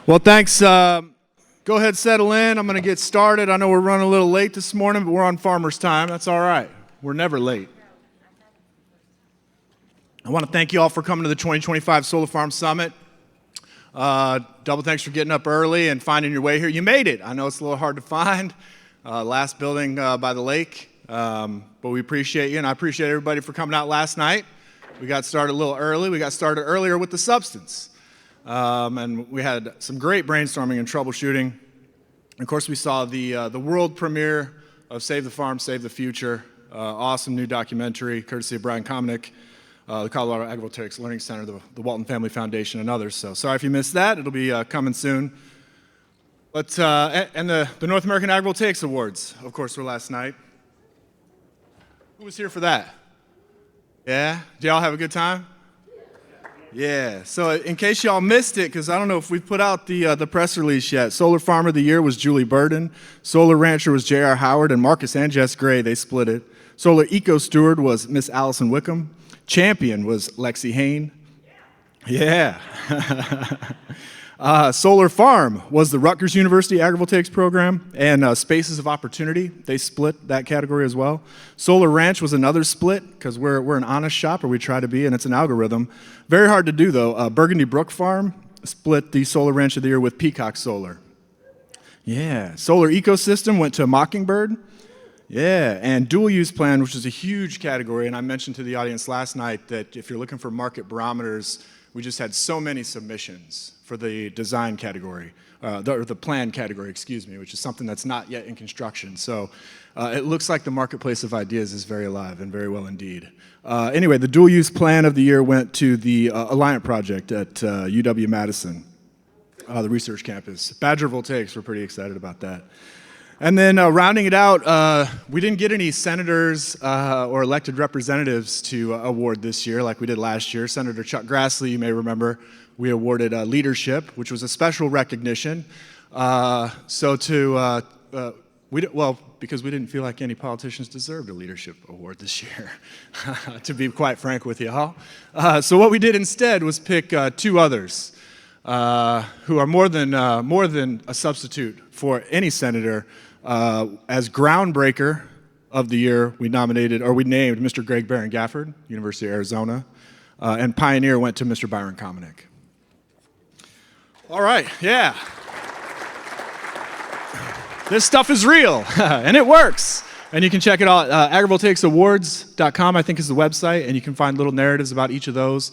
Well, thanks. Go ahead, settle in. I'm going to get started. I know we're running a little late this morning, but we're on farmer's time. That's all right. We're never late. I want to thank you all for coming to the 2025 Solar Farm Summit. Double thanks for getting up early and finding your way here. You made it. I know it's a little hard to find. Last building by the lake, but we appreciate you, and I appreciate everybody for coming out last night. We got started a little early. We got started earlier with the substance. And we had some great brainstorming and troubleshooting. Of course, we saw the world premiere of Save the Farm, Save the Future. Awesome new documentary, courtesy of Byron Kominek, the Colorado Agrivoltaics Learning Center, the Walton Family Foundation, and others. So sorry if you missed that. It'll be coming soon. But and the North American Agrivoltaics Awards, of course, were last night. Who was here for that? Yeah? Did y'all have a good time? Yeah, so in case y'all missed it, because I don't know if we've put out the press release yet, Solar Farmer of the Year was Julie Burden, Solar Rancher was J.R. Howard, and Marcus and Jess Gray, they split it. Solar Eco Steward was Miss Allison Wickham. Champion was Lexi Hain. Yeah. Solar Farm was the Rutgers University Agrivoltaics Program, and Spaces of Opportunity, they split that category as well. Solar Ranch was another split, because we're an honest shop, or we try to be, and it's an algorithm. Very hard to do, though. Burgundy Brook Farm split the Solar Ranch of the Year with Peacock Solar. Yeah. Solar Ecosystem went to Mockingbird. Yeah, and Dual Use Plan, which is a huge category, and I mentioned to the audience last night that if you're looking for market barometers, we just had so many submissions for the design category, or the plan category, excuse me, which is something that's not yet in construction. So it looks like the marketplace of ideas is very alive and very well indeed. Anyway, the Dual Use Plan of the Year went to the Alliant Project at UW-Madison, the research campus. Badger Voltaics, we're pretty excited about that. And then rounding it out, we didn't get any senators or elected representatives to award this year like we did last year. Senator Chuck Grassley, you may remember, we awarded leadership, which was a special recognition. Because we didn't feel like any politicians deserved a leadership award this year, to be quite frank with you all. So what we did instead was pick two others who are more than a substitute for any senator. As groundbreaker of the year, we named Mr. Greg Gafford, University of Arizona, and pioneer went to Mr. Byron Kominek. All right, yeah. This stuff is real, and it works. And you can check it out. Agrivoltaicsawards.com, I think, is the website, and you can find little narratives about each of those.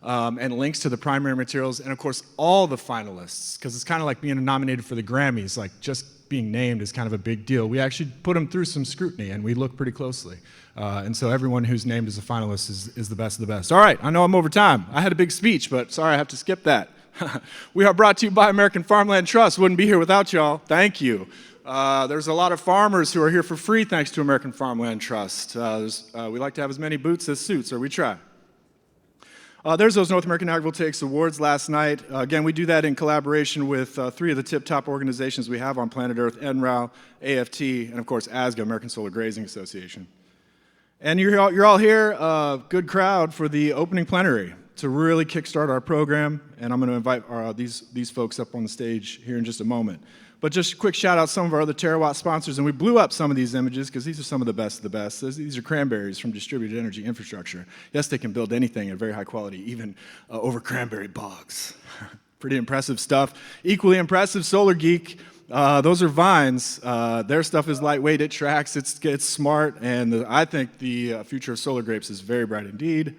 And links to the primary materials, and of course all the finalists, because it's kind of like being nominated for the Grammys. Like just being named is kind of a big deal. We actually put them through some scrutiny, and we look pretty closely. And so everyone who's named as a finalist is the best of the best. All right, I know I'm over time. I had a big speech, but sorry I have to skip that. We are brought to you by American Farmland Trust. Wouldn't be here without y'all. Thank you. There's a lot of farmers who are here for free thanks to American Farmland Trust. We like to have as many boots as suits, or we try. There's those North American Agrivoltaics Awards last night. Again, we do that in collaboration with three of the tip-top organizations we have on planet Earth, NRAL, AFT, and of course ASGA, American Solar Grazing Association. And you're all here, good crowd, for the opening plenary to really kickstart our program. And I'm going to invite these folks up on the stage here in just a moment. But just a quick shout out to some of our other terawatt sponsors, and we blew up some of these images because these are some of the best of the best. These are cranberries from distributed energy infrastructure. Yes, they can build anything at very high quality, even over cranberry bogs. Pretty impressive stuff. Equally impressive, Solar Geek. Those are vines. Their stuff is lightweight, it tracks, it's smart, and I think the future of solar grapes is very bright indeed.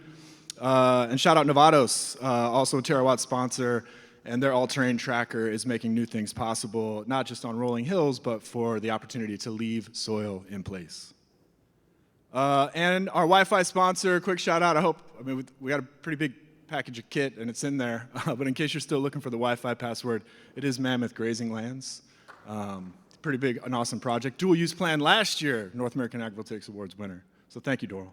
And shout out Nevados, also a terawatt sponsor. And their all-terrain tracker is making new things possible, not just on rolling hills, but for the opportunity to leave soil in place. And our Wi-Fi sponsor, quick shout out. We got a pretty big package of kit, and it's in there. But in case you're still looking for the Wi-Fi password, it is Mammoth Grazing Lands. Pretty big, an awesome project. Dual Use Plan last year, North American Agrivoltaics Awards winner. So thank you, Doral.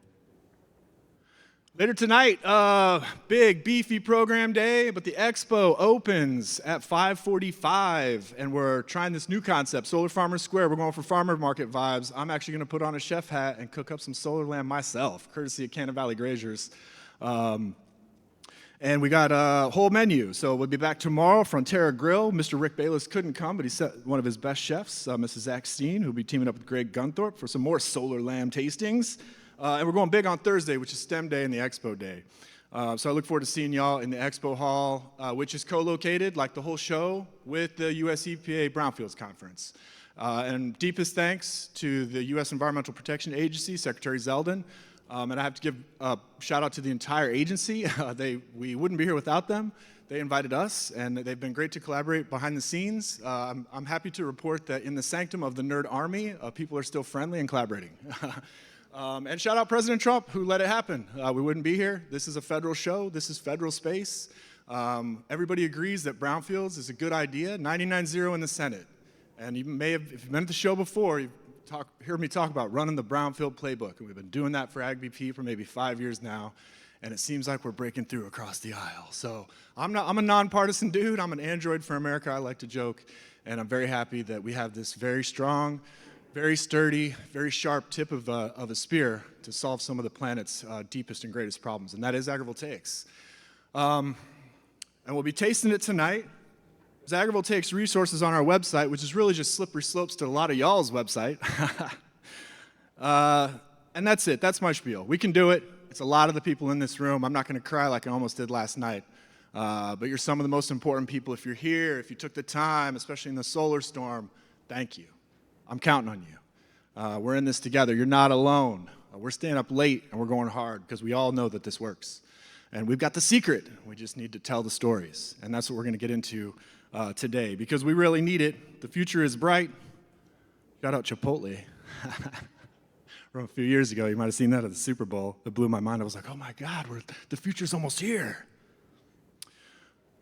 Later tonight, big, beefy program day, but the expo opens at 5:45, and we're trying this new concept, Solar Farmers Square. We're going for farmer market vibes. I'm actually going to put on a chef hat and cook up some solar lamb myself, courtesy of Cannon Valley Graziers. And we got a whole menu. So we'll be back tomorrow, Frontera Grill. Mr. Rick Bayless couldn't come, but he sent one of his best chefs, Mrs. Zach Steen, who'll be teaming up with Greg Gunthorp for some more solar lamb tastings. And we're going big on Thursday, which is STEM Day and the Expo Day. So I look forward to seeing y'all in the Expo Hall, which is co-located, like the whole show, with the US EPA Brownfields Conference. And deepest thanks to the U.S. Environmental Protection Agency, Secretary Zeldin. And I have to give a shout out to the entire agency. We wouldn't be here without them. They invited us, and they've been great to collaborate behind the scenes. I'm happy to report that in the sanctum of the Nerd Army, people are still friendly and collaborating. And shout out President Trump, who let it happen. We wouldn't be here. This is a federal show. This is federal space. Everybody agrees that brownfields is a good idea. 99-0 in the Senate. And you may have, if you've been at the show before, you've heard me talk about running the brownfield playbook. And we've been doing that for AgBP for maybe 5 years now. And it seems like we're breaking through across the aisle. So I'm a nonpartisan dude. I'm an android for America, I like to joke. And I'm very happy that we have this very strong, very sturdy, very sharp tip of a spear to solve some of the planet's deepest and greatest problems, and that is agrivoltaics. And we'll be tasting it tonight. There's agrivoltaics resources on our website, which is really just slippery slopes to a lot of y'all's website. And that's it. That's my spiel. We can do it. It's a lot of the people in this room. I'm not going to cry like I almost did last night. But you're some of the most important people. If you're here, if you took the time, especially in the solar storm, thank you. I'm counting on you. We're in this together. You're not alone. We're staying up late and we're going hard because we all know that this works. And we've got the secret. We just need to tell the stories. And that's what we're going to get into today because we really need it. The future is bright. Shout out Chipotle. From a few years ago, you might have seen that at the Super Bowl. It blew my mind. I was like, oh my God, the future's almost here.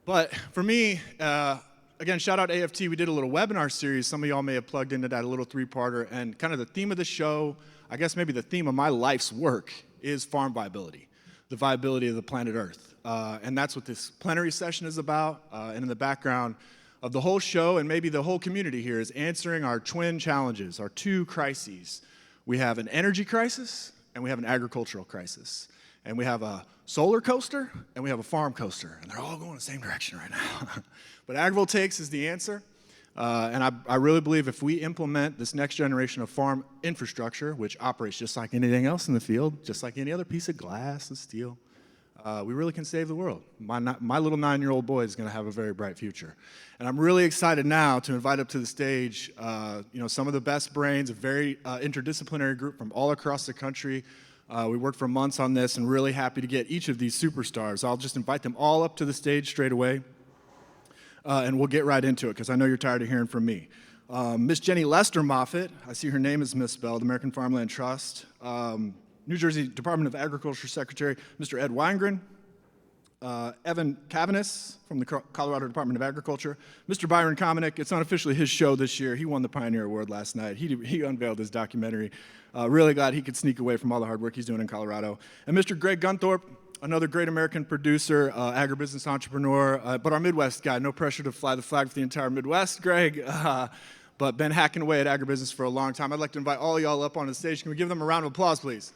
But for me, again, shout out AFT. We did a little webinar series. Some of y'all may have plugged into that, a little three-parter. And kind of the theme of the show, I guess maybe the theme of my life's work is farm viability, the viability of the planet Earth. And that's what this plenary session is about. And in the background of the whole show and maybe the whole community here is answering our twin challenges, our two crises. We have an energy crisis and we have an agricultural crisis. And we have a solar coaster and we have a farm coaster. And they're all going the same direction right now. But agrivoltaics is the answer. And I really believe if we implement this next generation of farm infrastructure, which operates just like anything else in the field, just like any other piece of glass and steel, we really can save the world. My little 9-year-old boy is going to have a very bright future. And I'm really excited now to invite up to the stage some of the best brains, a very interdisciplinary group from all across the country. We worked for months on this and really happy to get each of these superstars. I'll just invite them all up to the stage straight away. And we'll get right into it because I know you're tired of hearing from me. Miss Jenny Lester Moffitt, I see her name is misspelled, American Farmland Trust. New Jersey Department of Agriculture Secretary, Mr. Ed Wengryn. Evanne Caviness from the Colorado Department of Agriculture. Mr. Byron Kominek, it's unofficially his show this year. He won the Pioneer Award last night. He unveiled his documentary. Really glad he could sneak away from all the hard work he's doing in Colorado. And Mr. Greg Gunthorp, another great American producer, agribusiness entrepreneur, but our Midwest guy. No pressure to fly the flag for the entire Midwest, Greg, but been hacking away at agribusiness for a long time. I'd like to invite all of y'all up on the stage. Can we give them a round of applause, please?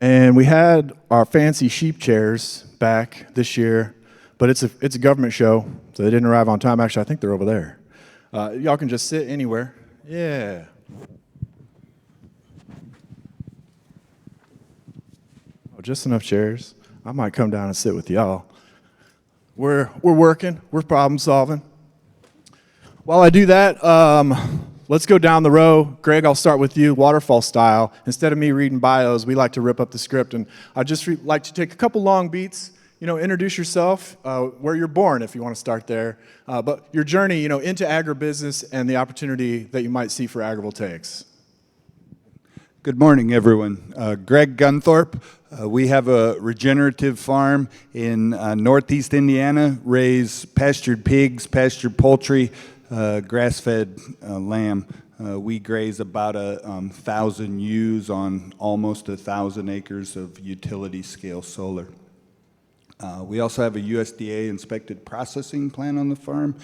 And we had our fancy sheep chairs back this year, but it's a government show, so they didn't arrive on time. Actually, I think they're over there. Y'all can just sit anywhere. Yeah. Oh, just enough chairs. I might come down and sit with y'all. We're working. We're problem solving. While I do that, let's go down the row. Greg, I'll start with you, waterfall style. Instead of me reading bios, we like to rip up the script. And I'd just like to take a couple long beats, introduce yourself, where you're born, if you want to start there. But your journey, into agribusiness and the opportunity that you might see for agrivoltaics. Good morning, everyone. Greg Gunthorp. We have a regenerative farm in northeast Indiana, raise pastured pigs, pastured poultry, grass-fed lamb. We graze about 1,000 ewes on almost 1,000 acres of utility-scale solar. We also have a USDA inspected processing plant on the farm,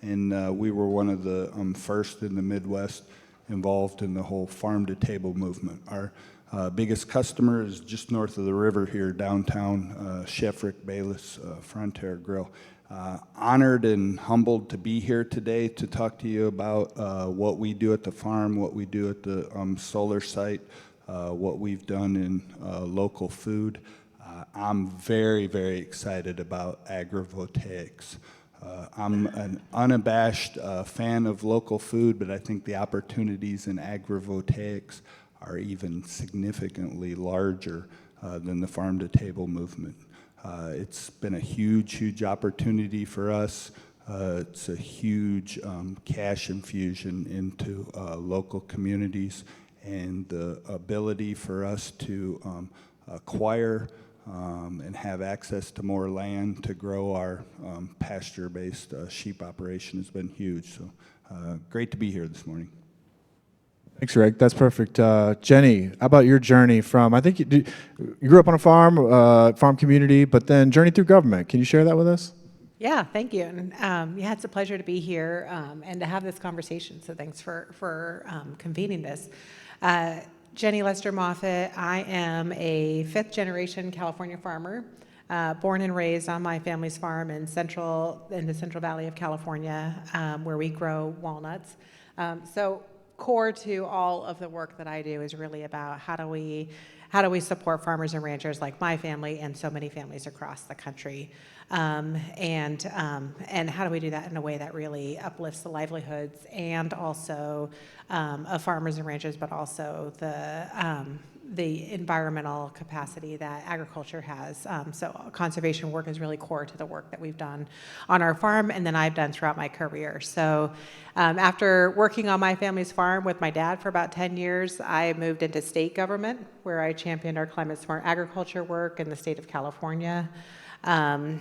and we were one of the first in the Midwest involved in the whole farm-to-table movement. Our biggest customer is just north of the river here, downtown, Chef Rick Bayless Frontier Grill. Honored and humbled to be here today to talk to you about what we do at the farm, what we do at the solar site, what we've done in local food. I'm very, very excited about agrivoltaics. I'm an unabashed fan of local food, but I think the opportunities in agrivoltaics are even significantly larger than the farm-to-table movement. It's been a huge, huge opportunity for us. It's a huge cash infusion into local communities, and the ability for us to acquire and have access to more land to grow our pasture-based sheep operation has been huge. So great to be here this morning. Thanks, Greg. That's perfect. Jenny, how about your journey from, I think you grew up on a farm, farm community, but then journey through government. Can you share that with us? Yeah, thank you. And yeah, it's a pleasure to be here and to have this conversation. So thanks for convening this. Jenny Lester Moffitt. I am a fifth-generation California farmer, born and raised on my family's farm in the Central Valley of California, where we grow walnuts. So core to all of the work that I do is really about how do we support farmers and ranchers like my family and so many families across the country, and how do we do that in a way that really uplifts the livelihoods and also of farmers and ranchers, but also the environmental capacity that agriculture has. So conservation work is really core to the work that we've done on our farm and then I've done throughout my career. So after working on my family's farm with my dad for about 10 years, I moved into state government where I championed our climate smart agriculture work in the state of California. And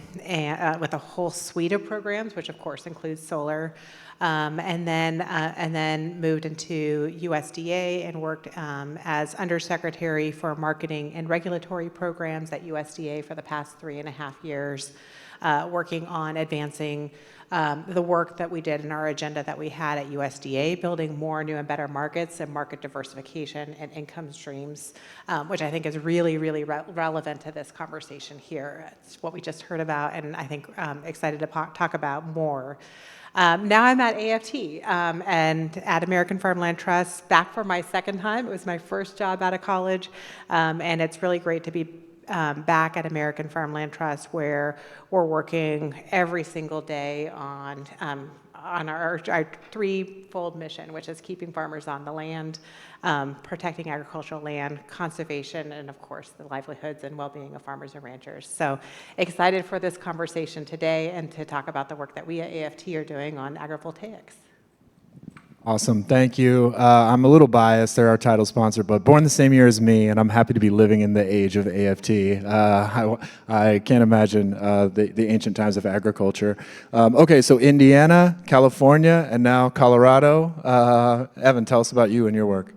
with a whole suite of programs, which of course includes solar, and then moved into USDA and worked as Undersecretary for Marketing and Regulatory Programs at USDA for the past 3.5 years, working on advancing the work that we did in our agenda that we had at USDA, building more new and better markets and market diversification and income streams, which I think is really, really relevant to this conversation here. It's what we just heard about, and I think excited to talk about more. Now I'm at AFT and at American Farmland Trust, back for my second time. It was my first job out of college, and it's really great to be back at American Farmland Trust, where we're working every single day on our threefold mission, which is keeping farmers on the land, protecting agricultural land, conservation, and of course the livelihoods and well-being of farmers and ranchers. So excited for this conversation today and to talk about the work that we at AFT are doing on agrivoltaics. Awesome, thank you. I'm a little biased, they're our title sponsor, but born the same year as me, and I'm happy to be living in the age of AFT. I can't imagine the ancient times of agriculture. Okay, so Indiana, California, and now Colorado. Evan, tell us about you and your work.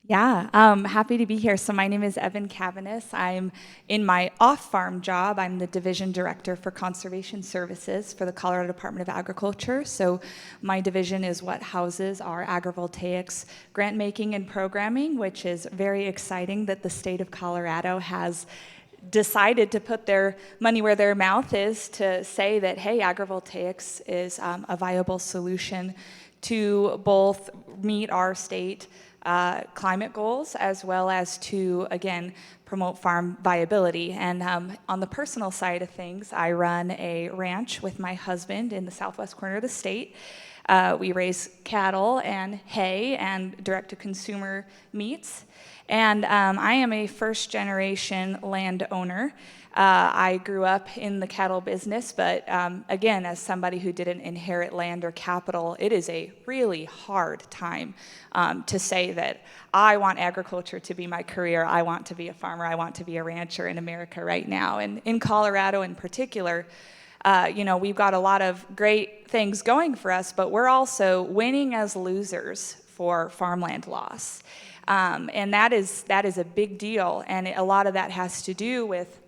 Yeah, happy to be here. So my name is Evanne Caviness. I'm in my off-farm job. I'm the Division Director for Conservation Services for the Colorado Department of Agriculture. So my division is what houses our agrivoltaics grant making and programming, which is very exciting that the state of Colorado has decided to put their money where their mouth is to say that, hey, agrivoltaics is a viable solution to both meet our state climate goals, as well as to, again, promote farm viability. And on the personal side of things, I run a ranch with my husband in the southwest corner of the state. We raise cattle and hay and direct-to-consumer meats. And I am a first-generation landowner. I grew up in the cattle business, but again, as somebody who didn't inherit land or capital, it is a really hard time to say that I want agriculture to be my career, I want to be a farmer, I want to be a rancher in America right now. And in Colorado in particular, we've got a lot of great things going for us, but we're also winning as losers for farmland loss. And that is a big deal, and a lot of that has to do with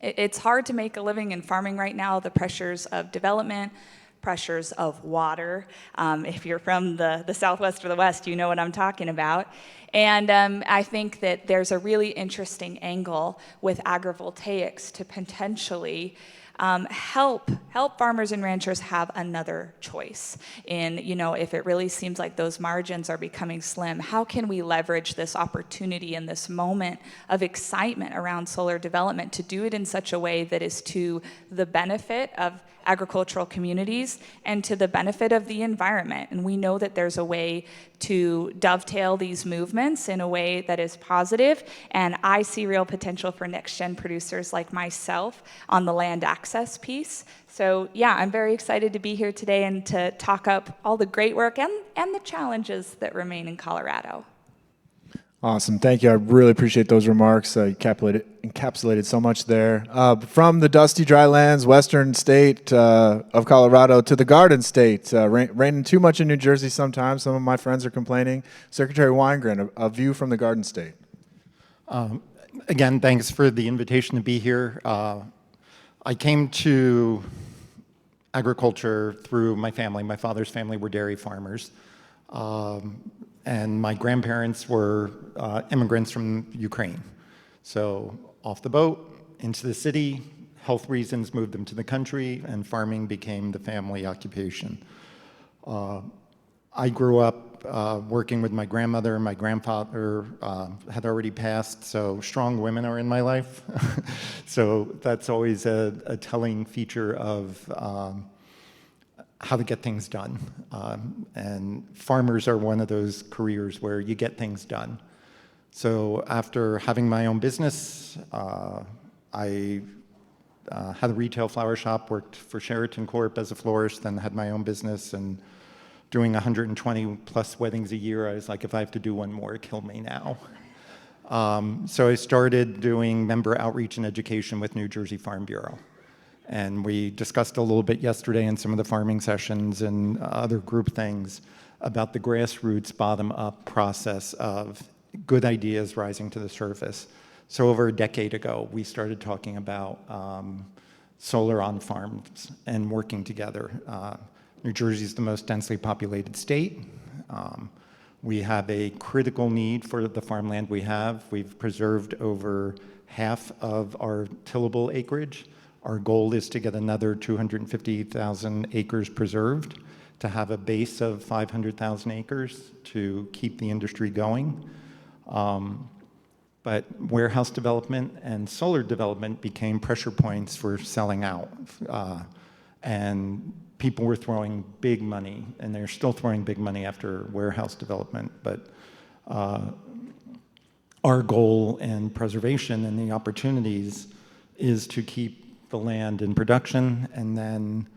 It's hard to make a living in farming right now. The pressures of development, pressures of water. If you're from the Southwest or the West, you know what I'm talking about. And I think that there's a really interesting angle with agrivoltaics to potentially help farmers and ranchers have another choice in, if it really seems like those margins are becoming slim, how can we leverage this opportunity and this moment of excitement around solar development to do it in such a way that is to the benefit of agricultural communities and to the benefit of the environment. And we know that there's a way to dovetail these movements in a way that is positive, and I see real potential for next-gen producers like myself on the land access piece. So yeah, I'm very excited to be here today and to talk up all the great work and the challenges that remain in Colorado. Awesome. Thank you. I really appreciate those remarks. Encapsulated so much there. From the dusty dry lands, western state of Colorado to the garden state. Raining too much in New Jersey sometimes. Some of my friends are complaining. Secretary Wengryn, a view from the garden state. Again, thanks for the invitation to be here. I came to agriculture through my family. My father's family were dairy farmers. And my grandparents were immigrants from Ukraine. So off the boat, into the city, health reasons moved them to the country, and farming became the family occupation. I grew up working with my grandmother, and my grandfather had already passed, so strong women are in my life. So that's always a telling feature of how to get things done. And farmers are one of those careers where you get things done. So after having my own business, I had a retail flower shop, worked for Sheraton Corp as a florist, then had my own business, and doing 120 plus weddings a year, I was like, if I have to do one more, kill me now. So I started doing member outreach and education with New Jersey Farm Bureau. And we discussed a little bit yesterday in some of the farming sessions and other group things about the grassroots bottom-up process of good ideas rising to the surface. So over a decade ago, we started talking about solar on farms and working together. New Jersey is the most densely populated state. We have a critical need for the farmland we have. We've preserved over half of our tillable acreage. Our goal is to get another 250,000 acres preserved, to have a base of 500,000 acres to keep the industry going. But warehouse development and solar development became pressure points for selling out. And people were throwing big money, and they're still throwing big money after warehouse development. But our goal in preservation and the opportunities is to keep the land in production, and then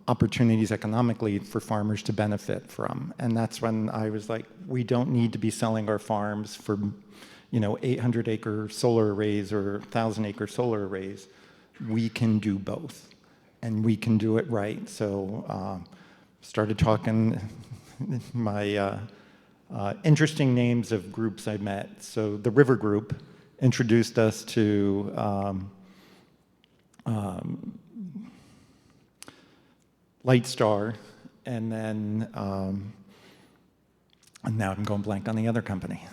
opportunities economically for farmers to benefit from. And that's when I was like, we don't need to be selling our farms for 800-acre solar arrays or 1,000-acre solar arrays. We can do both, and we can do it right. So started talking my interesting names of groups I met. So the River Group introduced us to Light Star, and then and now I'm going blank on the other company.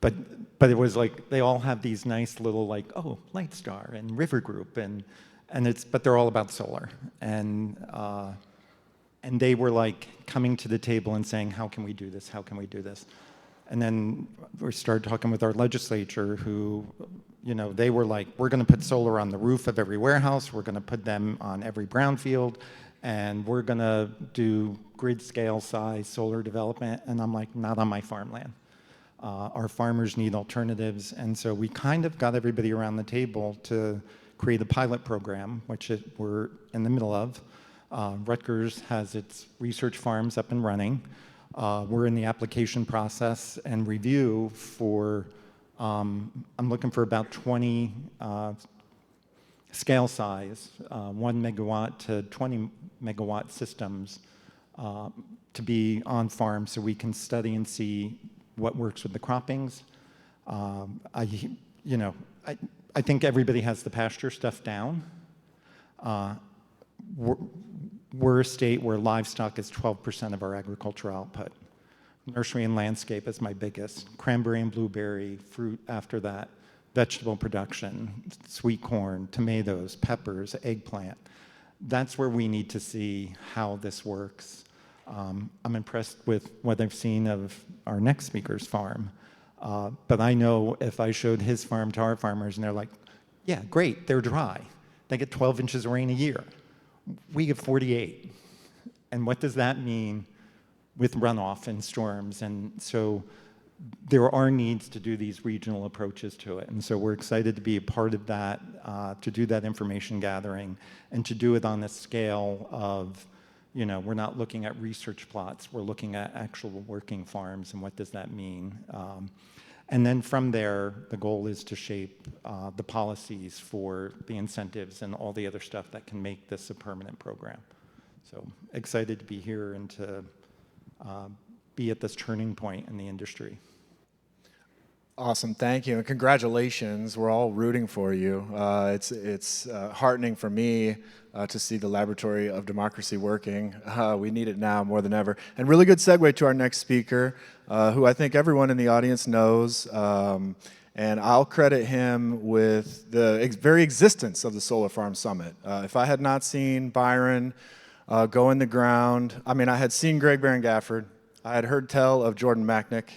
But it was like they all have these nice little Light Star and River Group, but they're all about solar, and they were like coming to the table and saying, how can we do this? How can we do this? And then we started talking with our legislature, who, they were like, we're going to put solar on the roof of every warehouse, we're going to put them on every brownfield, and we're going to do grid scale size solar development. And I'm like, not on my farmland. Our farmers need alternatives. And so we kind of got everybody around the table to create a pilot program, which we're in the middle of. Rutgers has its research farms up and running. We're in the application process and review for, I'm looking for about 20 scale size, 1 megawatt to 20 megawatt systems to be on farm, so we can study and see what works with the croppings. I think everybody has the pasture stuff down. We're a state where livestock is 12% of our agricultural output. Nursery and landscape is my biggest. Cranberry and blueberry, fruit after that, vegetable production, sweet corn, tomatoes, peppers, eggplant. That's where we need to see how this works. I'm impressed with what I've seen of our next speaker's farm. But I know if I showed his farm to our farmers and they're like, yeah, great, they're dry. They get 12 inches of rain a year. We get 48. And what does that mean with runoff and storms? And so there are needs to do these regional approaches to it. And so we're excited to be a part of that, to do that information gathering, and to do it on a scale of, you know, we're not looking at research plots, we're looking at actual working farms, and what does that mean? And then from there, the goal is to shape the policies for the incentives and all the other stuff that can make this a permanent program. So excited to be here and to be at this turning point in the industry. Awesome, thank you, and congratulations. We're all rooting for you. It's heartening for me to see the Laboratory of Democracy working. We need it now more than ever. And really good segue to our next speaker, who I think everyone in the audience knows, and I'll credit him with the very existence of the Solar Farm Summit. If I had not seen Byron go in the ground, I mean, I had seen Greg Gafford, I had heard tell of Jordan Macknick,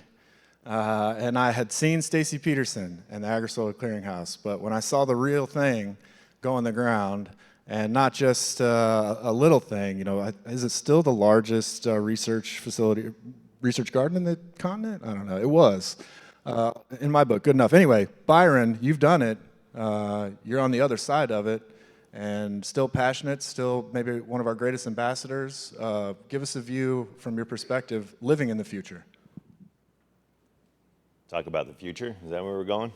and I had seen Stacy Peterson and the AgriSolar Clearinghouse, but when I saw the real thing go in the ground, and not just a little thing, you know, is it still the largest research garden in the continent? I don't know, it was. In my book, good enough. Anyway, Byron, you've done it. You're on the other side of it, and still passionate, still maybe one of our greatest ambassadors. Give us a view from your perspective, living in the future. Talk about the future? Is that where we're going?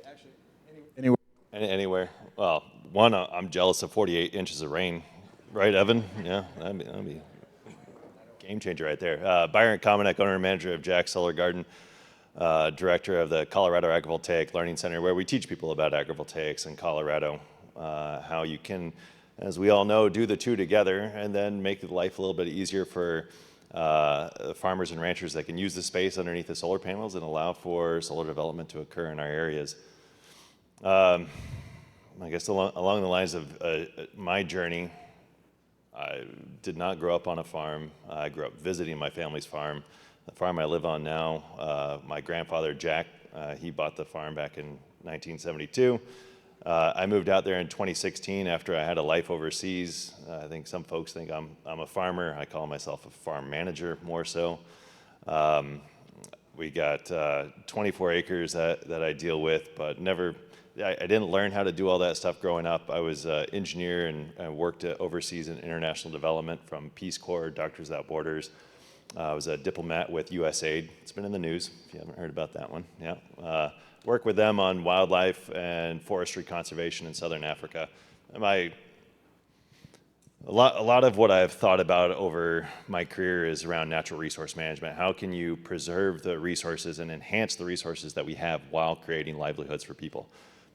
Actually, anywhere. Anywhere. Well, one, I'm jealous of 48 inches of rain. Right, Evan? Yeah, that'd be a game changer right there. Byron Kominek, owner and manager of Jack's Solar Garden, director of the Colorado Agrivoltaics Learning Center, where we teach people about agrivoltaics in Colorado, how you can, as we all know, do the two together and then make life a little bit easier for farmers and ranchers that can use the space underneath the solar panels and allow for solar development to occur in our areas. I guess along the lines of my journey, I did not grow up on a farm. I grew up visiting my family's farm. The farm I live on now, my grandfather, Jack, he bought the farm back in 1972. I moved out there in 2016 after I had a life overseas. I think some folks think I'm a farmer. I call myself a farm manager more so. We got 24 acres that I deal with, but I didn't learn how to do all that stuff growing up. I was an engineer and worked overseas in international development from Peace Corps, Doctors Without Borders. I was a diplomat with USAID. It's been in the news, if you haven't heard about that one. Yeah. Work with them on wildlife and forestry conservation in Southern Africa. A lot of what I've thought about over my career is around natural resource management. How can you preserve the resources and enhance the resources that we have while creating livelihoods for people?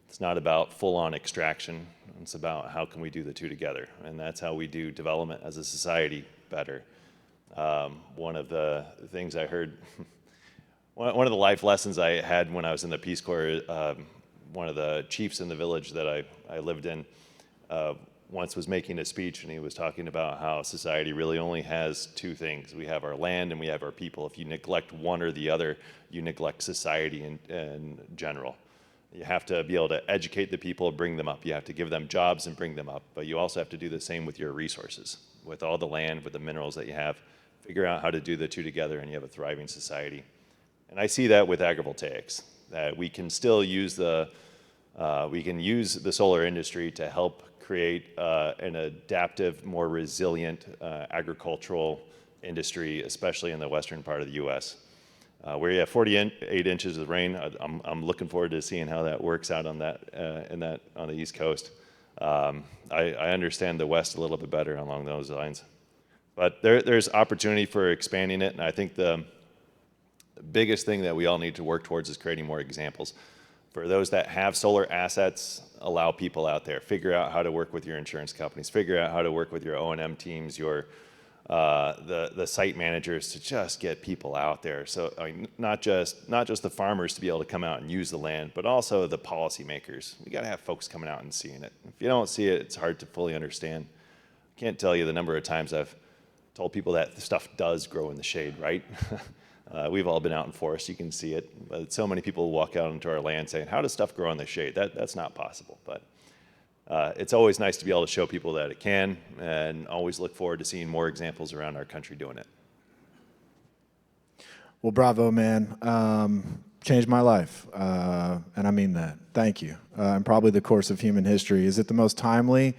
It's not about full-on extraction. It's about how can we do the two together, and that's how we do development as a society better. One of the things I heard, one of the life lessons I had when I was in the Peace Corps, one of the chiefs in the village that I lived in once was making a speech, and he was talking about how society really only has two things. We have our land and we have our people. If you neglect one or the other, you neglect society in general. You have to be able to educate the people, bring them up. You have to give them jobs and bring them up. But you also have to do the same with your resources, with all the land, with the minerals that you have. Figure out how to do the two together and you have a thriving society. And I see that with agrivoltaics, that we can still use the solar industry to help create an adaptive, more resilient agricultural industry, especially in the western part of the U.S. Where you have 48 inches of rain. I'm looking forward to seeing how that works out on that on the East Coast. I understand the West a little bit better along those lines, but there's opportunity for expanding it, and I think the biggest thing that we all need to work towards is creating more examples For those that have solar assets, allow people out there. Figure out how to work with your insurance companies. Figure out how to work with your O&M teams, the site managers, to just get people out there. So I mean, not just the farmers to be able to come out and use the land, but also the policymakers. We got to have folks coming out and seeing it. If you don't see it, it's hard to fully understand. I can't tell you the number of times I've told people that the stuff does grow in the shade, right? We've all been out in forest, you can see it. But so many people walk out into our land saying, how does stuff grow in the shade? That's not possible. But it's always nice to be able to show people that it can, and always look forward to seeing more examples around our country doing it. Well, bravo, man. Changed my life, and I mean that. Thank you. And probably the course of human history. Is it the most timely?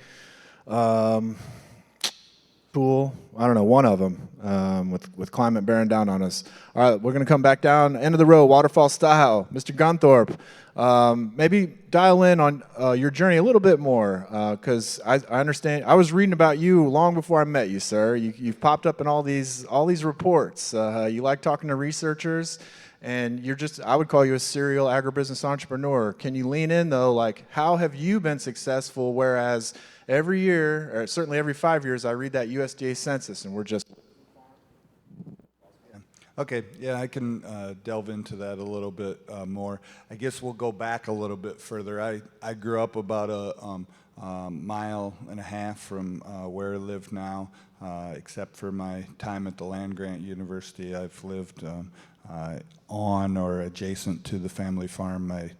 Pool, I don't know, one of them, with climate bearing down on us. All right, we're going to come back down, end of the row, waterfall style. Mr. Gunthorp, maybe dial in on your journey a little bit more, because I understand, I was reading about you long before I met you, sir. You've popped up in all these reports. You like talking to researchers, and you're just, I would call you a serial agribusiness entrepreneur. Can you lean in, though, like, how have you been successful, whereas every year, or certainly every 5 years, I read that USDA census, and we're just... Okay, yeah, I can delve into that a little bit more. I guess we'll go back a little bit further. I grew up about a mile and a half from where I live now, except for my time at the land-grant university. I've lived on or adjacent to the family farm. My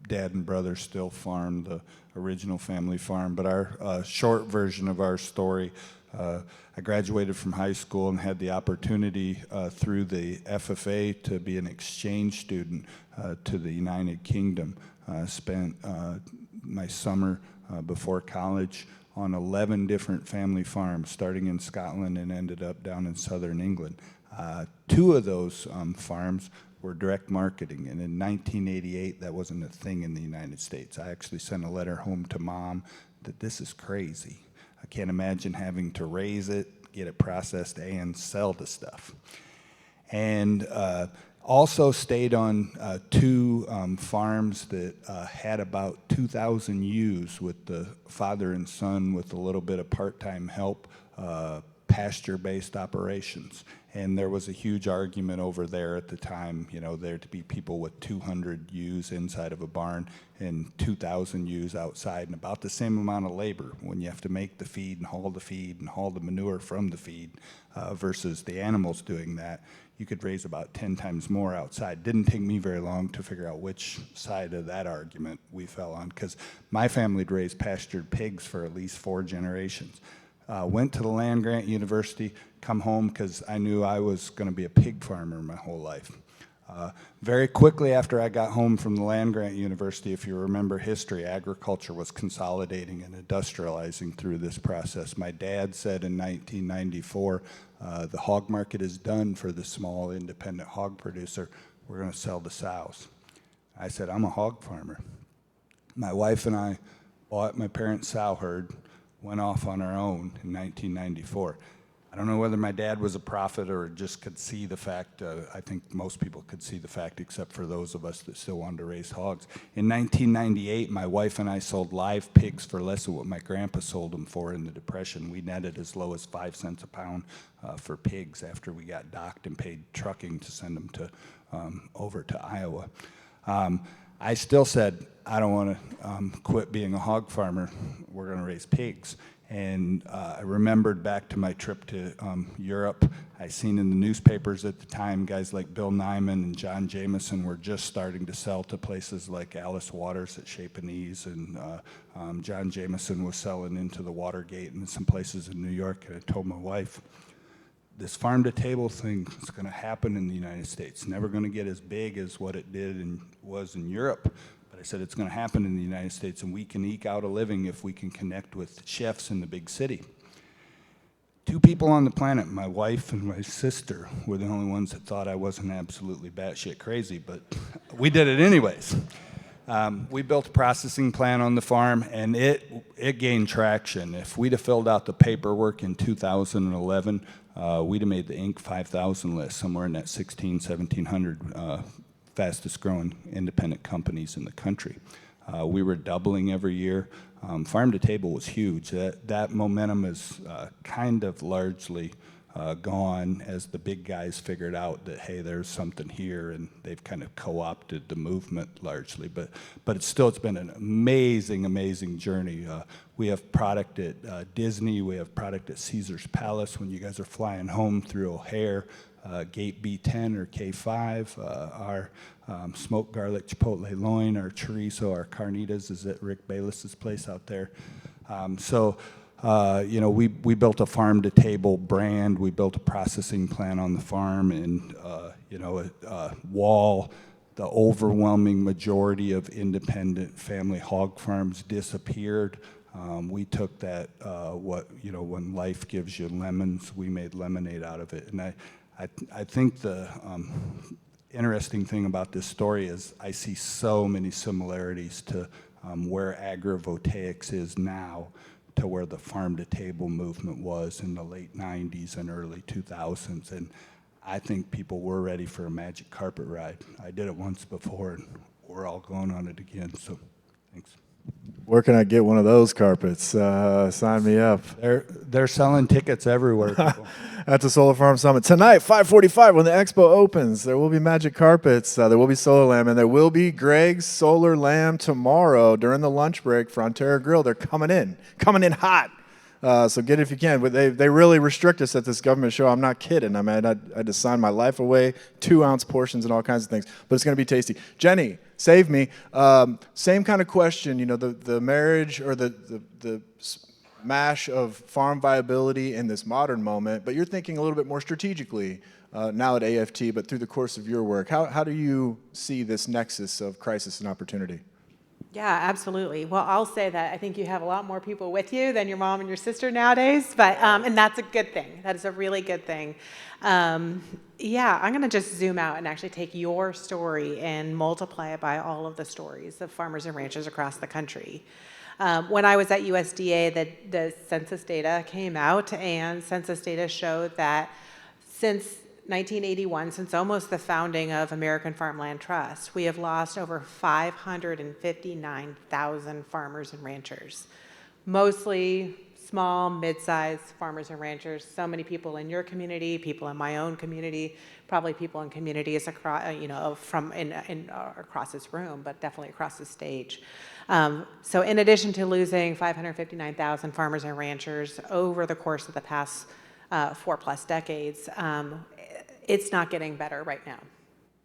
dad and brother still farm the original family farm, but our short version of our story, I graduated from high school and had the opportunity through the FFA to be an exchange student to the United Kingdom. Spent my summer before college on 11 different family farms, starting in Scotland and ended up down in southern England. 2 of those farms were direct marketing, and in 1988 that wasn't a thing in the United States. I actually sent a letter home to Mom that this is crazy. I can't imagine having to raise it, get it processed, and sell the stuff. And also stayed on 2 farms that had about 2,000 ewes with the father and son with a little bit of part-time help, pasture-based operations. And there was a huge argument over there at the time, you know, there to be people with 200 ewes inside of a barn and 2,000 ewes outside, and about the same amount of labor when you have to make the feed and haul the manure from the feed versus the animals doing that. You could raise about 10 times more outside. Didn't take me very long to figure out which side of that argument we fell on, because my family had raised pastured pigs for at least 4 generations. Went to the land-grant university, come home because I knew I was going to be a pig farmer my whole life. Very quickly after I got home from the land-grant university, if you remember history, agriculture was consolidating and industrializing through this process. My dad said in 1994, the hog market is done for the small independent hog producer. We're going to sell the sows. I said, I'm a hog farmer. My wife and I bought my parents' sow herd, went off on our own in 1994. I don't know whether my dad was a prophet or just could see the fact. I think most people could see the fact, except for those of us that still wanted to raise hogs. In 1998, my wife and I sold live pigs for less than what my grandpa sold them for in the Depression. We netted as low as 5 cents a pound for pigs after we got docked and paid trucking to send them to over to Iowa. I still said, I don't want to quit being a hog farmer. We're going to raise pigs. And I remembered back to my trip to Europe. I seen in the newspapers at the time guys like Bill Nyman and John Jameson were just starting to sell to places like Alice Waters at Chaponese, and John Jameson was selling into the Watergate and some places in New York. And I told my wife, this farm-to-table thing is going to happen in the United States. Never going to get as big as what it did and was in Europe. I said it's going to happen in the United States, and we can eke out a living if we can connect with chefs in the big city. 2 people on the planet, my wife and my sister, were the only ones that thought I wasn't absolutely batshit crazy, but we did it anyways. We built a processing plant on the farm, and it gained traction. If we'd have filled out the paperwork in 2011, we'd have made the Inc. 5000 list, somewhere in that 1,700 fastest growing independent companies in the country. We were doubling every year. Farm to table was huge. That momentum is kind of largely gone as the big guys figured out that, hey, there's something here, and they've kind of co-opted the movement largely. But it's been an amazing journey. We have product at Disney. We have product at Caesar's Palace when you guys are flying home through O'Hare. Gate B10 or K5, our smoked garlic chipotle loin, our chorizo, our carnitas is at Rick Bayless's place out there. We built a farm-to-table brand. We built a processing plant on the farm, and while the overwhelming majority of independent family hog farms disappeared, we took that, when life gives you lemons, we made lemonade out of it. And I think the interesting thing about this story is I see so many similarities to where agrivoltaics is now to where the farm-to-table movement was in the late 90s and early 2000s. And I think people were ready for a magic carpet ride. I did it once before, and we're all going on it again, so thanks. Where can I get one of those carpets? Sign me up. They're selling tickets everywhere. People. At the Solar Farm Summit tonight, 5:45, when the expo opens. There will be magic carpets. There will be Solar Lamb, and there will be Greg's Solar Lamb tomorrow during the lunch break. Frontera Grill. They're coming in hot. So get it if you can. But they really restrict us at this government show. I'm not kidding. I mean, I had to sign my life away, 2-ounce portions and all kinds of things. But it's going to be tasty. Jenny, save me. Same kind of question. The marriage or the mash of farm viability in this modern moment. But you're thinking a little bit more strategically now at AFT, but through the course of your work. How do you see this nexus of crisis and opportunity? Yeah, absolutely. Well, I'll say that I think you have a lot more people with you than your mom and your sister nowadays, but and that's a good thing. That is a really good thing. I'm going to just zoom out and actually take your story and multiply it by all of the stories of farmers and ranchers across the country. When I was at USDA, the census data came out, and census data showed that since 1981, since almost the founding of American Farmland Trust, we have lost over 559,000 farmers and ranchers, mostly small, mid-sized farmers and ranchers. So many people in your community, people in my own community, probably people in communities across, across this room, but definitely across the stage. So in addition to losing 559,000 farmers and ranchers over the course of the past 4+ decades, it's not getting better right now.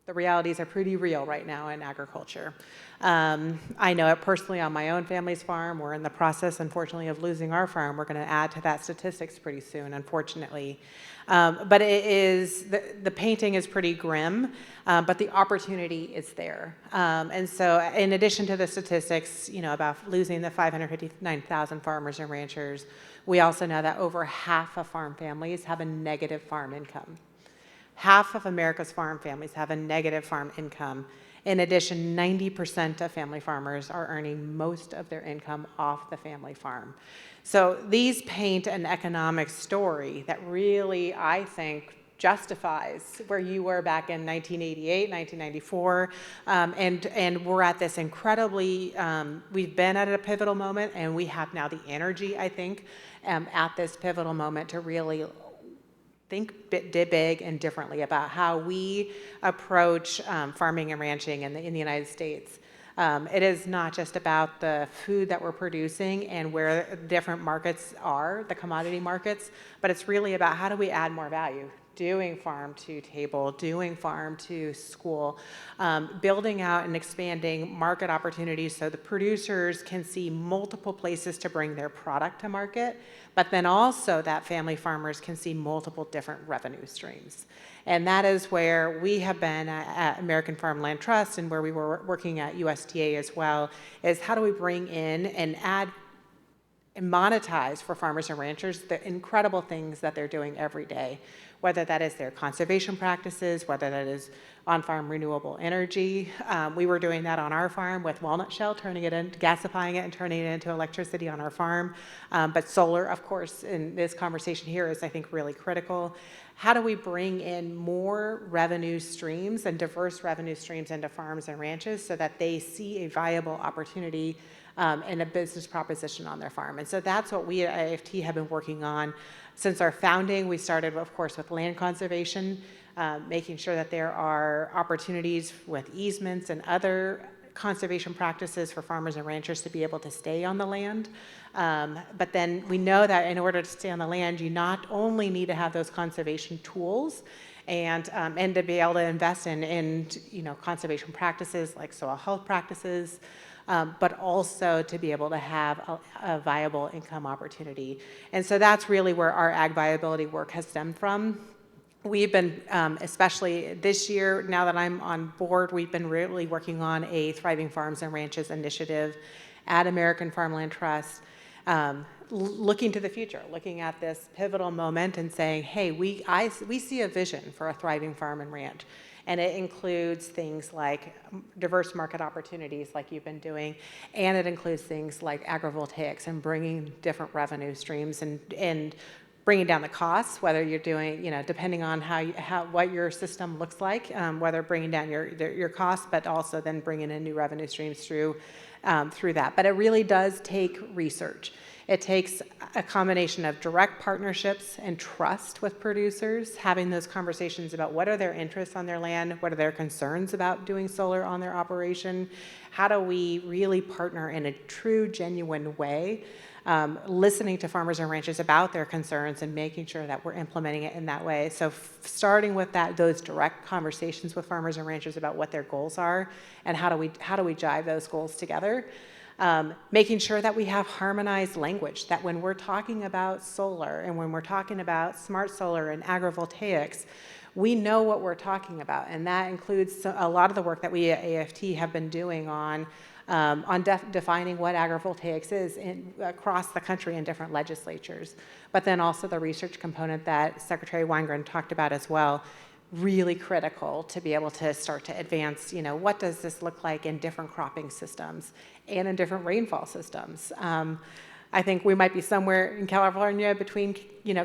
The realities are pretty real right now in agriculture. I know it personally on my own family's farm. We're in the process, unfortunately, of losing our farm. We're going to add to that statistics pretty soon, unfortunately. But the painting is pretty grim, but the opportunity is there. And so in addition to the statistics, about losing the 559,000 farmers and ranchers, we also know that over half of farm families have a negative farm income. Half of America's farm families have a negative farm income. In addition, 90% of family farmers are earning most of their income off the family farm. So these paint an economic story that really, I think, justifies where you were back in 1988, 1994, and we're at this incredibly, we've been at a pivotal moment, and we have now the energy, I think, at this pivotal moment to really think big and differently about how we approach farming and ranching in the United States. It is not just about the food that we're producing and where different markets are, the commodity markets, but it's really about how do we add more value, doing farm to table, doing farm to school, building out and expanding market opportunities so the producers can see multiple places to bring their product to market, but then also that family farmers can see multiple different revenue streams. And that is where we have been at American Farmland Trust, and where we were working at USDA as well, is how do we bring in and add monetize for farmers and ranchers the incredible things that they're doing every day, whether that is their conservation practices, whether that is on-farm renewable energy. We were doing that on our farm with walnut shell, gasifying it and turning it into electricity on our farm. But solar, of course, in this conversation here is, I think, really critical. How do we bring in more revenue streams and diverse revenue streams into farms and ranches so that they see a viable opportunity and a business proposition on their farm? And so that's what we at IFT have been working on since our founding. We started, of course, with land conservation, making sure that there are opportunities with easements and other conservation practices for farmers and ranchers to be able to stay on the land. But then we know that in order to stay on the land, you not only need to have those conservation tools and to be able to invest in conservation practices like soil health practices, but also to be able to have a viable income opportunity. And so that's really where our ag viability work has stemmed from. We've been, especially this year, now that I'm on board, we've been really working on a Thriving Farms and Ranches initiative at American Farmland Trust, looking to the future, looking at this pivotal moment and saying, hey, we see a vision for a thriving farm and ranch. And it includes things like diverse market opportunities like you've been doing, and it includes things like agrivoltaics and bringing different revenue streams and bringing down the costs, whether you're doing, depending on what your system looks like, whether bringing down your costs, but also then bringing in new revenue streams through that. But it really does take research. It takes a combination of direct partnerships and trust with producers, having those conversations about what are their interests on their land, what are their concerns about doing solar on their operation, how do we really partner in a true, genuine way, listening to farmers and ranchers about their concerns and making sure that we're implementing it in that way. So starting with those direct conversations with farmers and ranchers about what their goals are and how do we jive those goals together. Making sure that we have harmonized language, that when we're talking about solar and when we're talking about smart solar and agrivoltaics, we know what we're talking about. And that includes a lot of the work that we at AFT have been doing on defining what agrivoltaics is across the country in different legislatures. But then also the research component that Secretary Wengryn talked about as well. Really critical to be able to start to advance, what does this look like in different cropping systems and in different rainfall systems. I think we might be somewhere in California between,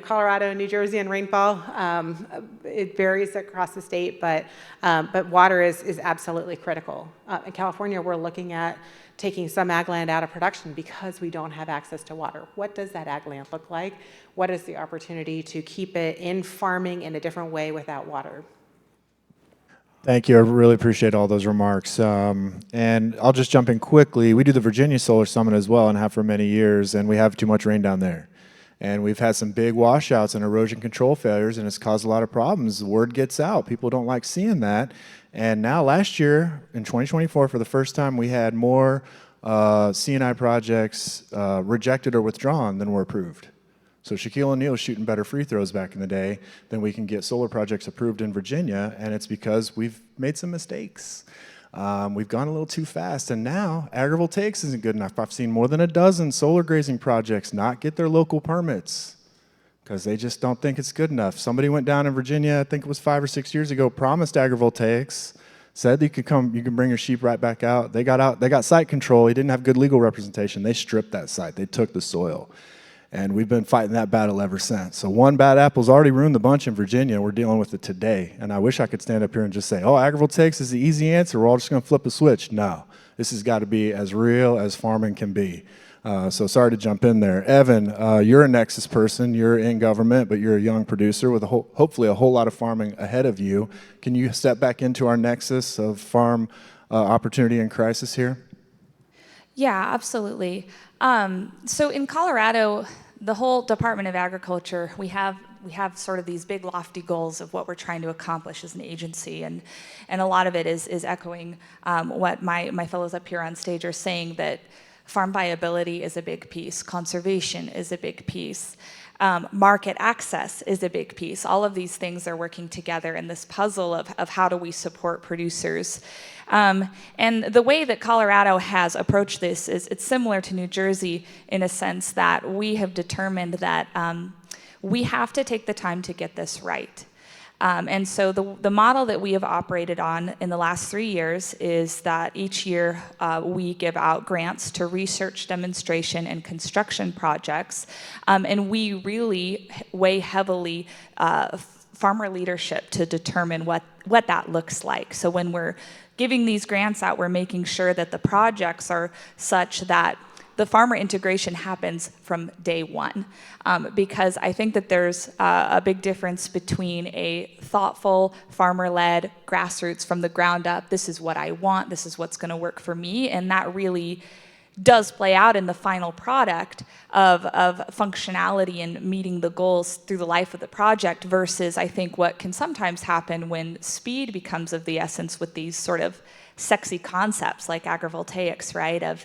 Colorado and New Jersey and rainfall. It varies across the state, but water is absolutely critical. In California, we're looking at taking some ag land out of production because we don't have access to water. What does that ag land look like? What is the opportunity to keep it in farming in a different way without water? Thank you. I really appreciate all those remarks. And I'll just jump in quickly. We do the Virginia Solar Summit as well and have for many years, and we have too much rain down there. And we've had some big washouts and erosion control failures, and it's caused a lot of problems. The word gets out. People don't like seeing that. And now last year, in 2024, for the first time, we had more C&I projects rejected or withdrawn than were approved. So Shaquille O'Neal's shooting better free throws back in the day than we can get solar projects approved in Virginia, and it's because we've made some mistakes. We've gone a little too fast, and now agrivoltaics isn't good enough. I've seen more than a dozen solar grazing projects not get their local permits because they just don't think it's good enough. Somebody went down in Virginia, I think it was 5 or 6 years ago, promised agrivoltaics, said you can bring your sheep right back out. They got site control. He didn't have good legal representation. They stripped that site. They took the soil. And we've been fighting that battle ever since. So one bad apple's already ruined the bunch in Virginia. We're dealing with it today. And I wish I could stand up here and just say, agrivoltaics is the easy answer. We're all just going to flip a switch. No, this has got to be as real as farming can be. So sorry to jump in there. Evan, you're a Nexus person. You're in government, but you're a young producer with hopefully a whole lot of farming ahead of you. Can you step back into our Nexus of farm opportunity and crisis here? Yeah, absolutely. So in Colorado, the whole Department of Agriculture, we have sort of these big lofty goals of what we're trying to accomplish as an agency, and a lot of it is echoing what my fellows up here on stage are saying, that farm viability is a big piece, conservation is a big piece. Market access is a big piece. All of these things are working together in this puzzle of how do we support producers. And the way that Colorado has approached this is it's similar to New Jersey in a sense that we have determined that we have to take the time to get this right. And so the model that we have operated on in the last 3 years is that each year we give out grants to research, demonstration, and construction projects. And we really weigh heavily farmer leadership to determine what that looks like. So when we're giving these grants out, we're making sure that the projects are such that the farmer integration happens from day one, because I think that there's a big difference between a thoughtful, farmer-led, grassroots from the ground up, this is what I want, this is what's going to work for me, and that really does play out in the final product of functionality and meeting the goals through the life of the project versus I think what can sometimes happen when speed becomes of the essence with these sort of sexy concepts like agrivoltaics, right, of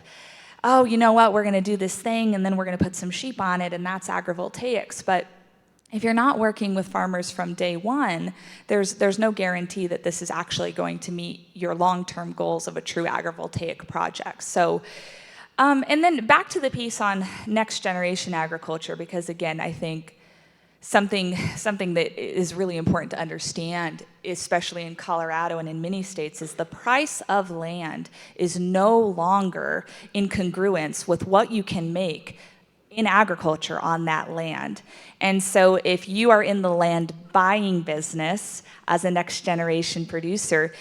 oh, you know what, we're going to do this thing and then we're going to put some sheep on it and that's agrivoltaics. But if you're not working with farmers from day one, there's no guarantee that this is actually going to meet your long-term goals of a true agrivoltaic project. So, and then back to the piece on next generation agriculture, because again, I think something that is really important to understand, especially in Colorado and in many states, is the price of land is no longer in congruence with what you can make in agriculture on that land. And so if you are in the land buying business as a next generation producer,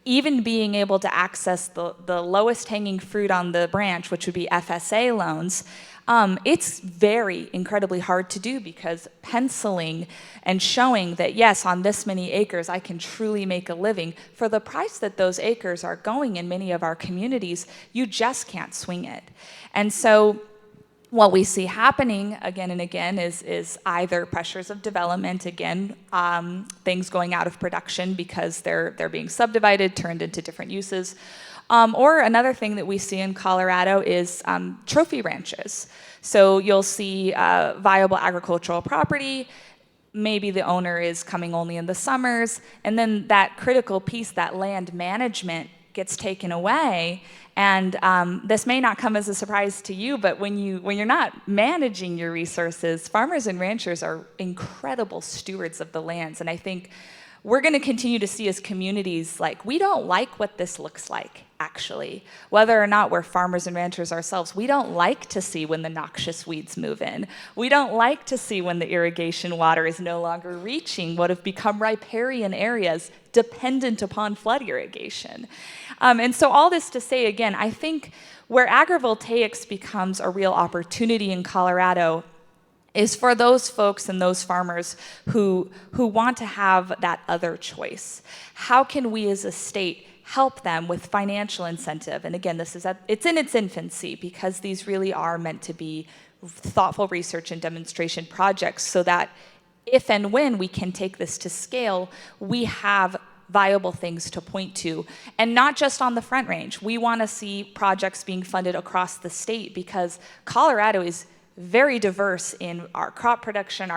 even being able to access the lowest hanging fruit on the branch, which would be FSA loans, it's very incredibly hard to do because penciling and showing that, yes, on this many acres, I can truly make a living, for the price that those acres are going in many of our communities, you just can't swing it. And so what we see happening again and again is either pressures of development, again, things going out of production because they're being subdivided, turned into different uses, or another thing that we see in Colorado is trophy ranches. So you'll see viable agricultural property, maybe the owner is coming only in the summers, and then that critical piece, that land management, gets taken away. And this may not come as a surprise to you, but when you're not managing your resources, farmers and ranchers are incredible stewards of the lands. And I think we're going to continue to see as communities, like, we don't like what this looks like, actually. Whether or not we're farmers and ranchers ourselves, we don't like to see when the noxious weeds move in. We don't like to see when the irrigation water is no longer reaching what have become riparian areas dependent upon flood irrigation. And so all this to say, again, I think where agrivoltaics becomes a real opportunity in Colorado is for those folks and those farmers who want to have that other choice. How can we as a state help them with financial incentive? And again, it's in its infancy because these really are meant to be thoughtful research and demonstration projects so that if and when we can take this to scale, we have viable things to point to, and not just on the Front Range. We want to see projects being funded across the state because Colorado is very diverse in our crop production,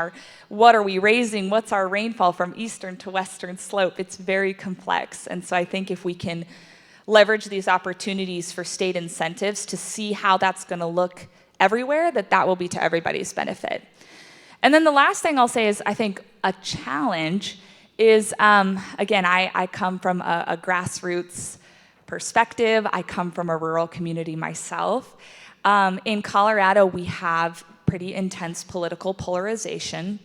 what are we raising, what's our rainfall from eastern to western slope. It's very complex. And so I think if we can leverage these opportunities for state incentives to see how that's going to look everywhere, that will be to everybody's benefit. And then the last thing I'll say is I think a challenge is, again, I come from a grassroots perspective. I come from a rural community myself. In Colorado, we have pretty intense political polarization.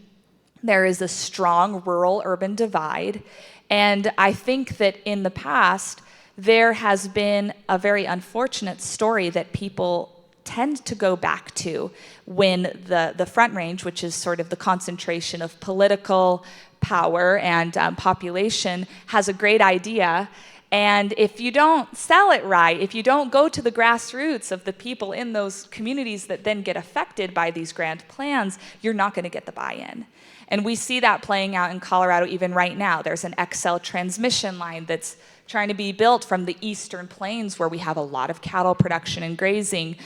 There is a strong rural-urban divide. And I think that in the past, there has been a very unfortunate story that people tend to go back to when the Front Range, which is sort of the concentration of political power and population, has a great idea. And if you don't sell it right, if you don't go to the grassroots of the people in those communities that then get affected by these grand plans, you're not going to get the buy-in. And we see that playing out in Colorado even right now. There's an XL transmission line that's trying to be built from the eastern plains, where we have a lot of cattle production and grazing,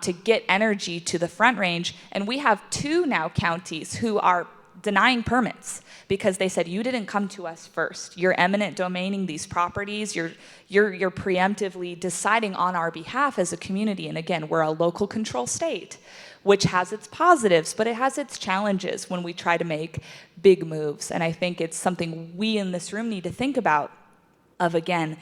to get energy to the Front Range. And we have 2 now counties who are denying permits because they said, you didn't come to us first. You're eminent domaining these properties. You're preemptively deciding on our behalf as a community. And again, we're a local control state, which has its positives, but it has its challenges when we try to make big moves. And I think it's something we in this room need to think about of, again,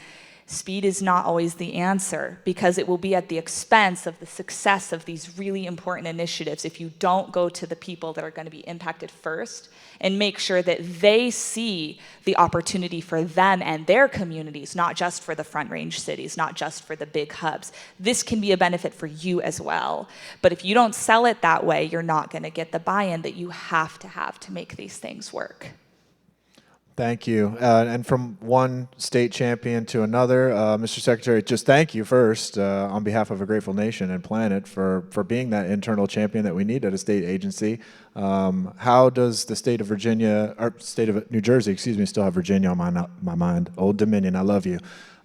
speed is not always the answer, because it will be at the expense of the success of these really important initiatives if you don't go to the people that are going to be impacted first and make sure that they see the opportunity for them and their communities, not just for the Front Range cities, not just for the big hubs. This can be a benefit for you as well. But if you don't sell it that way, you're not going to get the buy-in that you have to make these things work. Thank you. And from one state champion to another, Mr. Secretary, just thank you first on behalf of a grateful nation and planet for being that internal champion that we need at a state agency. How does the state of Virginia, or state of New Jersey, excuse me, still have Virginia on my mind, Old Dominion, I love you.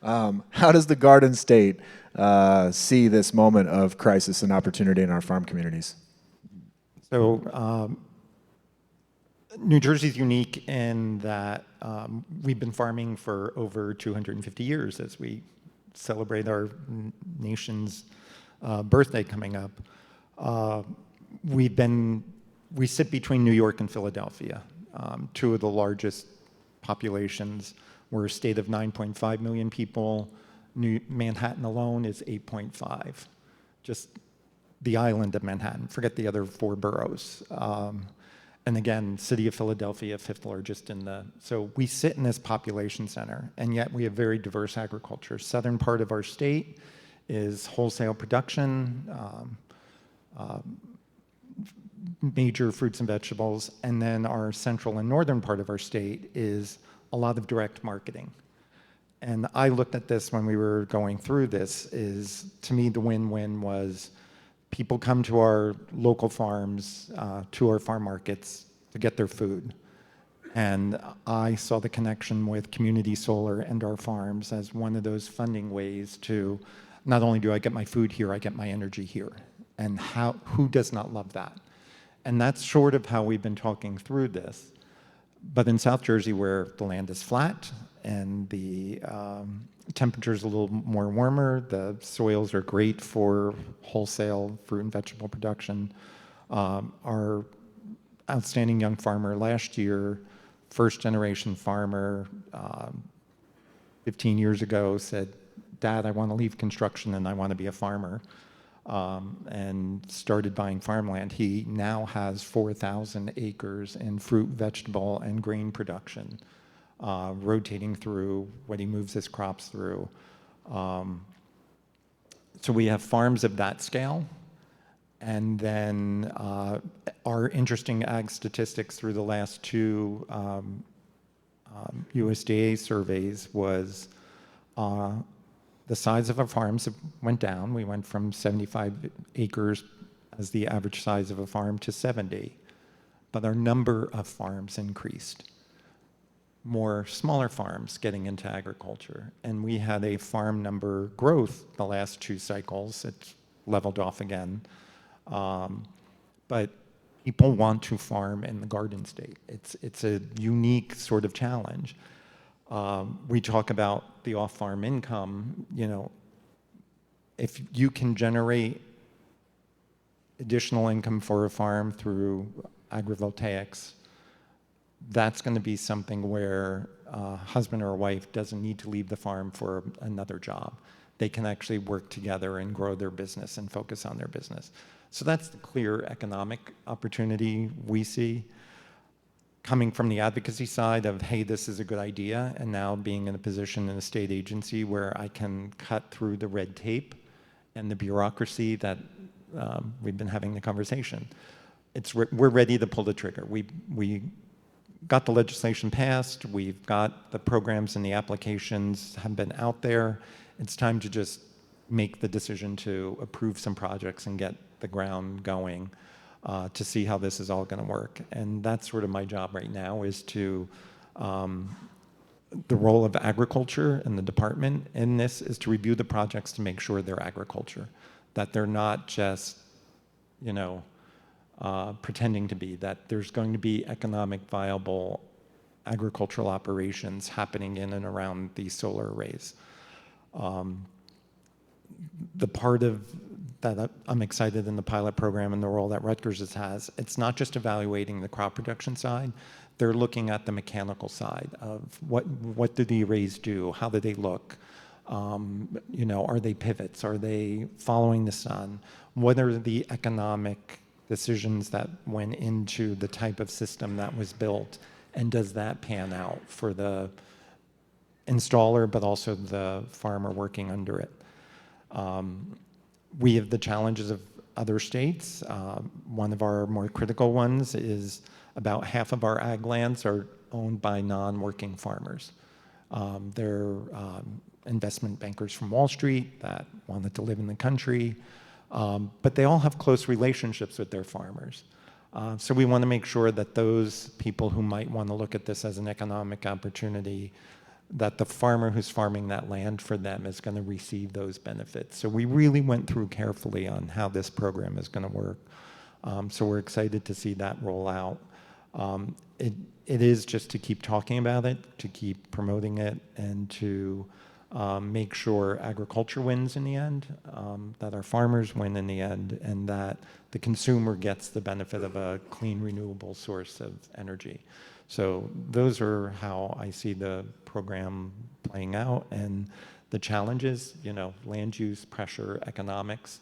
How does the Garden State see this moment of crisis and opportunity in our farm communities? So New Jersey's unique in that we've been farming for over 250 years as we celebrate our nation's birthday coming up. We sit between New York and Philadelphia, 2 of the largest populations. We're a state of 9.5 million people. Manhattan alone is 8.5. Just the island of Manhattan, forget the other 4 boroughs. And again, city of Philadelphia, 5th largest in the, so we sit in this population center, and yet we have very diverse agriculture. Southern part of our state is wholesale production, major fruits and vegetables, and then our central and northern part of our state is a lot of direct marketing. And I looked at this when we were going through this, is to me the win-win was people come to our local farms, to our farm markets to get their food. And I saw the connection with community solar and our farms as one of those funding ways to, not only do I get my food here, I get my energy here. And who does not love that? And that's sort of how we've been talking through this. But in South Jersey, where the land is flat and the temperature's a little more warmer, the soils are great for wholesale fruit and vegetable production. Our outstanding young farmer last year, first generation farmer, 15 years ago said, Dad, I want to leave construction and I want to be a farmer, and started buying farmland. He now has 4,000 acres in fruit, vegetable, and grain production, rotating through what he moves his crops through. So we have farms of that scale. And then our interesting ag statistics through the last 2 USDA surveys was the size of our farms went down. We went from 75 acres as the average size of a farm to 70. But our number of farms increased. More smaller farms getting into agriculture. And we had a farm number growth the last 2 cycles. It's leveled off again. But people want to farm in the Garden State. It's a unique sort of challenge. We talk about the off-farm income. You know, if you can generate additional income for a farm through agrivoltaics, that's going to be something where a husband or a wife doesn't need to leave the farm for another job. They can actually work together and grow their business and focus on their business. So that's the clear economic opportunity we see. Coming from the advocacy side of, hey, this is a good idea, and now being in a position in a state agency where I can cut through the red tape and the bureaucracy that we've been having the conversation. We're ready to pull the trigger. We got the legislation passed, we've got the programs and the applications have been out there. It's time to just make the decision to approve some projects and get the ground going. to see how this is all going to work. And that's sort of my job right now, is to the role of agriculture and the department in this is to review the projects to make sure they're agriculture, that they're not just, pretending to be, that there's going to be economic viable agricultural operations happening in and around these solar arrays. The part of that I'm excited in the pilot program and the role that Rutgers has, it's not just evaluating the crop production side, they're looking at the mechanical side of what do the arrays do, how do they look, are they pivots, are they following the sun, what are the economic decisions that went into the type of system that was built, and does that pan out for the installer but also the farmer working under it. We have the challenges of other states. One of our more critical ones is about half of our ag lands are owned by non-working farmers. They're investment bankers from Wall Street that wanted to live in the country, but they all have close relationships with their farmers. So we want to make sure that those people who might want to look at this as an economic opportunity, that the farmer who's farming that land for them is going to receive those benefits. So we really went through carefully on how this program is going to work. So we're excited to see that roll out. It is just to keep talking about it, to keep promoting it, and to make sure agriculture wins in the end, that our farmers win in the end, and that the consumer gets the benefit of a clean, renewable source of energy. So those are how I see the program playing out, and the challenges, land use, pressure, economics.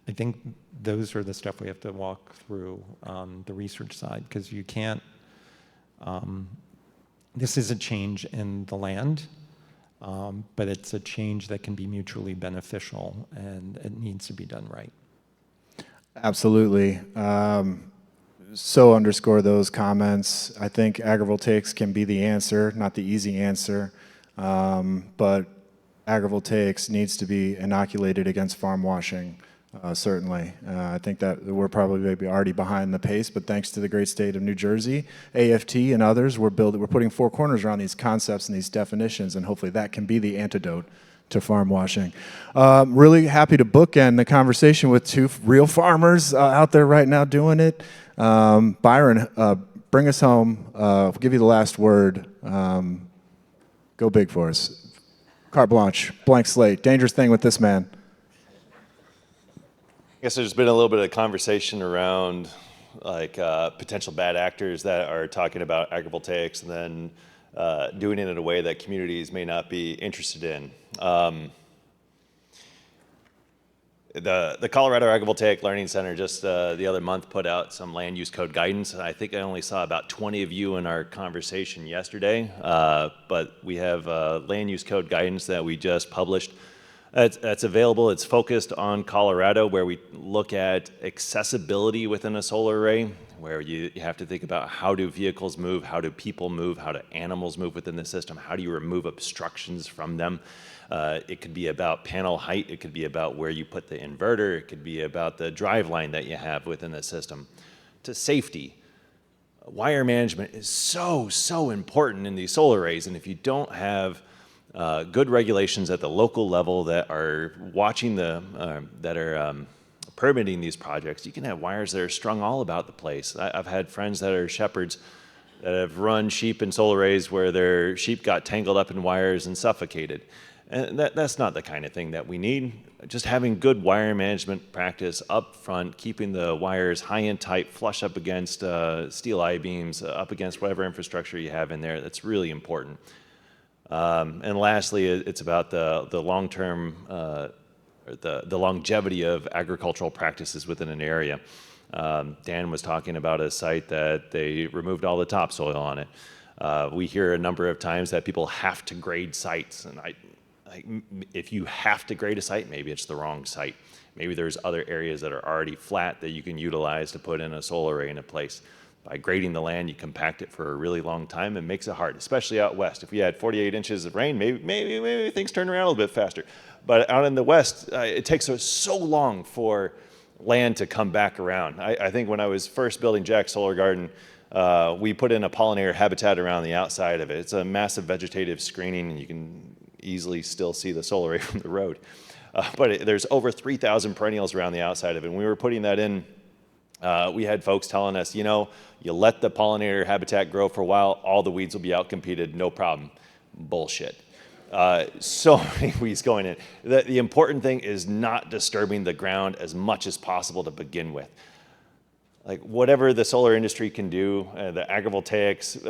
I think those are the stuff we have to walk through on the research side, because you can't, this is a change in the land, but it's a change that can be mutually beneficial, and it needs to be done right. Absolutely. So underscore those comments. I think agrivoltaics can be the answer, not the easy answer, but agrivoltaics needs to be inoculated against farm washing, certainly. I think that we're probably maybe already behind the pace, but thanks to the great state of New Jersey, AFT and others, we're putting four corners around these concepts and these definitions, and hopefully that can be the antidote to farm washing. Really happy to bookend the conversation with two real farmers out there right now doing it. Byron, bring us home. We'll give you the last word. Go big for us. Carte blanche, blank slate. Dangerous thing with this man. I guess there's been a little bit of conversation around potential bad actors that are talking about agrivoltaics and then doing it in a way that communities may not be interested in. The Colorado Agrivoltaics Learning Center just the other month put out some land use code guidance. I think I only saw about 20 of you in our conversation yesterday, but we have land use code guidance that we just published. It's available. It's focused on Colorado, where we look at accessibility within a solar array, where you have to think about how do vehicles move, how do people move, how do animals move within the system, how do you remove obstructions from them. It could be about panel height, it could be about where you put the inverter, it could be about the drive line that you have within the system. To safety, wire management is so important in these solar arrays, and if you don't have good regulations at the local level that are watching permitting these projects, you can have wires that are strung all about the place. I've had friends that are shepherds that have run sheep in solar arrays where their sheep got tangled up in wires and suffocated. And that's not the kind of thing that we need. Just having good wire management practice up front, keeping the wires high and tight, flush up against steel I-beams, up against whatever infrastructure you have in there, that's really important. And lastly, it's about the long-term, the longevity of agricultural practices within an area. Dan was talking about a site that they removed all the topsoil on it. We hear a number of times that people have to grade sites, and if you have to grade a site, maybe it's the wrong site. Maybe there's other areas that are already flat that you can utilize to put in a solar array in a place. By grading the land, you compact it for a really long time and makes it hard, especially out west. If we had 48 inches of rain, maybe things turn around a little bit faster. But out in the west, it takes us so long for land to come back around. I think when I was first building Jack's Solar Garden, we put in a pollinator habitat around the outside of it. It's a massive vegetative screening, and you can easily still see the solar array from the road. But there's over 3,000 perennials around the outside of it. When we were putting that in, we had folks telling us, you know, you let the pollinator habitat grow for a while, all the weeds will be outcompeted, no problem. Bullshit. So many weeds going in. The important thing is not disturbing the ground as much as possible to begin with. Like whatever the solar industry can do, the agrivoltaics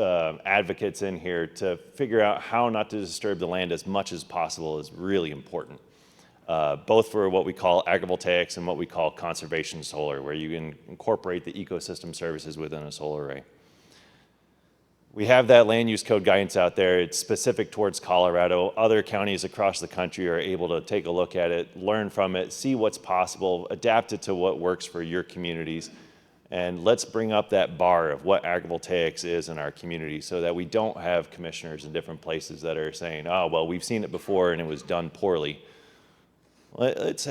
advocates in here to figure out how not to disturb the land as much as possible is really important. Both for what we call agrivoltaics and what we call conservation solar, where you can incorporate the ecosystem services within a solar array. We have that land use code guidance out there. It's specific towards Colorado. Other counties across the country are able to take a look at it, learn from it, see what's possible, adapt it to what works for your communities. And let's bring up that bar of what agrivoltaics is in our community so that we don't have commissioners in different places that are saying, oh, well, we've seen it before and it was done poorly. Let's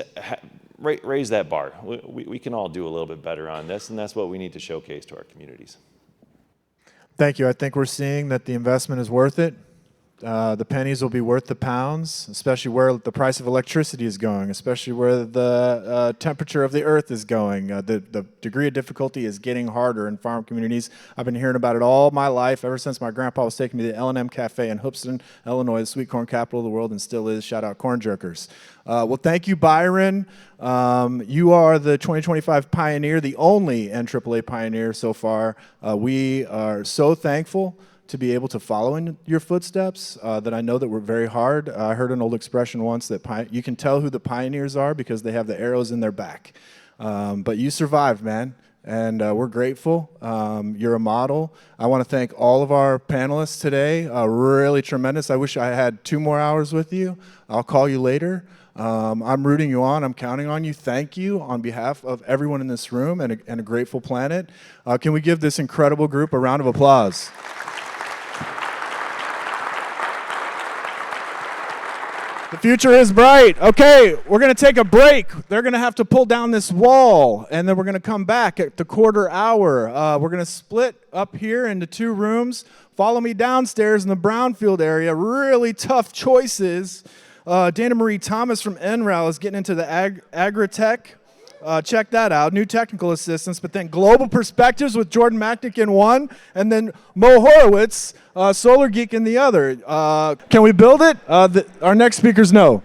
raise that bar. We can all do a little bit better on this, and that's what we need to showcase to our communities. Thank you. I think we're seeing that the investment is worth it. The pennies will be worth the pounds, especially where the price of electricity is going, especially where the temperature of the earth is going. The degree of difficulty is getting harder in farm communities. I've been hearing about it all my life, ever since my grandpa was taking me to the L&M Cafe in Hoopeston, Illinois, the sweet corn capital of the world, and still is. Shout out corn jerkers. Well, thank you, Byron. You are the 2025 Pioneer, the only NAAA Pioneer so far. We are so thankful to be able to follow in your footsteps that I know that were very hard. I heard an old expression once that you can tell who the pioneers are because they have the arrows in their back. But you survived, man, and we're grateful. You're a model. I want to thank all of our panelists today. Really tremendous. I wish I had 2 more hours with you. I'll call you later. I'm rooting you on. I'm counting on you. Thank you on behalf of everyone in this room and a grateful planet. Can we give this incredible group a round of applause? The future is bright. Okay, we're going to take a break. They're going to have to pull down this wall, and then we're going to come back at the quarter hour. We're going to split up here into 2 rooms. Follow me downstairs in the brownfield area. Really tough choices. Dana Marie Thomas from NRAL is getting into the agri-tech. Check that out, new technical assistance, but then global perspectives with Jordan Macknick in one, and then Mo Horowitz, Solar Geek in the other. Can we build it? Our next speakers know.